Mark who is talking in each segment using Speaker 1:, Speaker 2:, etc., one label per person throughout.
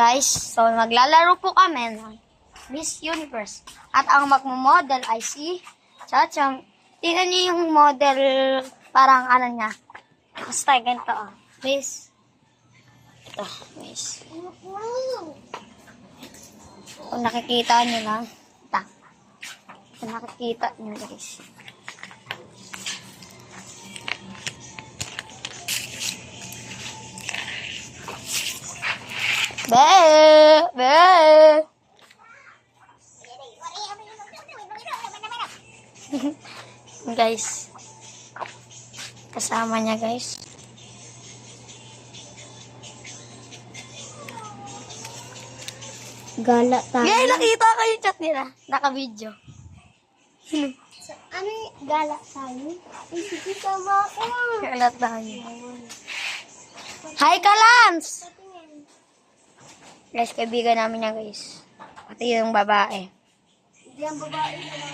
Speaker 1: guys, so maglalaro po kami ng Miss Universe. At ang magmo-model ay si Chacham. Tingnan niyo yung model, parang ano niya. Basta ganito Miss. Ito, Miss. Kung nakikita niyo lang. Ito. Kung nakikita niyo guys. Guys, kasama niya guys.
Speaker 2: Gala tayo.
Speaker 1: Guys, nakita ko yung chat nila. Naka-video.
Speaker 2: So, ano yung gala tayo? Ay, sige, sama ako.
Speaker 1: Gala tayo. Hi, Kalams! Guys, kaibigan namin niya guys. Pati yung babae.
Speaker 2: Hindi ang babae na lang.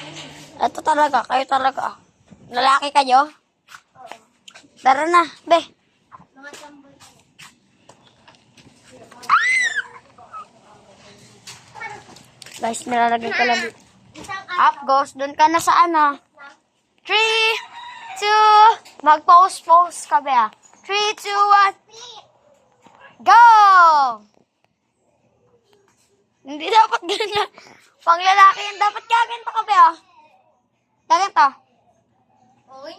Speaker 1: Ito talaga, kayo talaga. Lalaki kayo? Tara na, be.
Speaker 2: Mga tambol.
Speaker 1: Guys, nilalagay ko lang. Up goes, dun ka na sa ano. 3, 2, mag-pose ka ba? 3, 2, 1, go! Hindi dapat ganyan. Pang lalaki yan, dapat gaganto ka ba? Gaganto.
Speaker 2: Oy.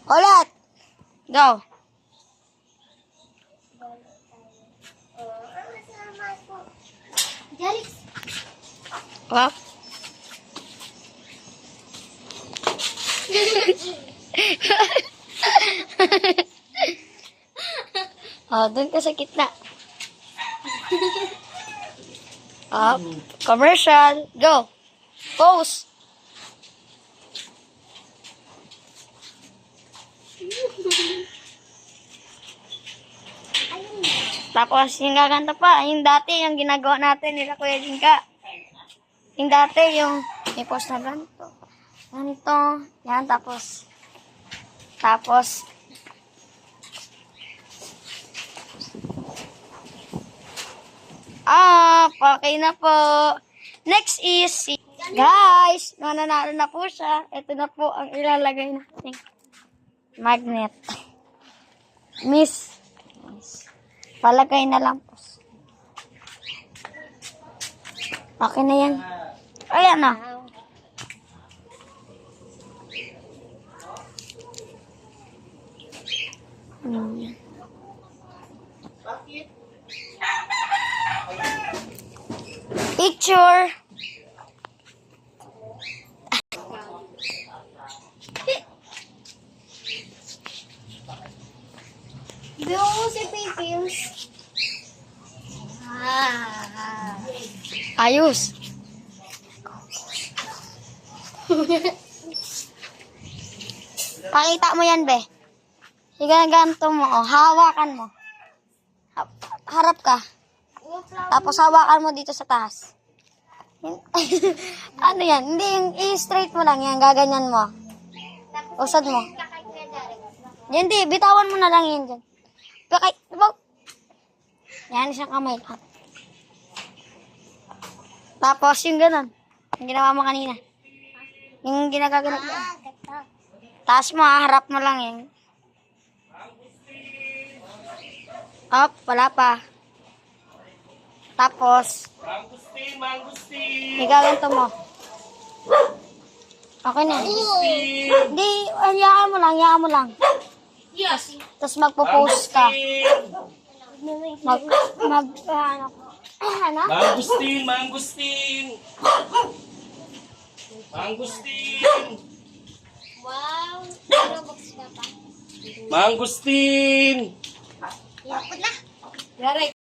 Speaker 1: Ulit. Go.
Speaker 2: Alex.
Speaker 1: Up. Dun ka sa gitna. Up. Commercial. Go. Pose. Tapos, yung gaganda pa, yung dati, yung ginagawa natin nila Kuya Jinka. Yung dati, yung may post na ganito. Ganito. Yan, tapos, okay na po. Next is, guys, nananalo na po siya. Ito na po ang ilalagay natin. Magnet. Miss. Palagay na lang po. Okay na yan. Ayan na. Picture.
Speaker 2: Biyo mo si Pipils.
Speaker 1: Ayos. Pakita mo yan, be. Ganto mo, hawakan mo. Harap ka. Tapos hawakan mo dito sa taas. Ano yan? Hindi, yung i-straight mo lang yan. Gaganyan mo. Usad mo. Yan, di. Bitawan mo na lang yan dyan. Yan, isang kamay lang. Tapos, yung ganun. Yung ginawa mo kanina. Yung ginagaganap mo. Taas mo, harap mo lang yan. Up, wala pa. Tapos, igaganto mo. Okay na. Hindi, hayaan mo lang.
Speaker 2: Yes.
Speaker 1: Tapos magpo-post ka.
Speaker 3: Mangustin!
Speaker 2: Wow. Ano box na pa?
Speaker 3: Mangustin!
Speaker 2: Yapot na.
Speaker 1: Yari.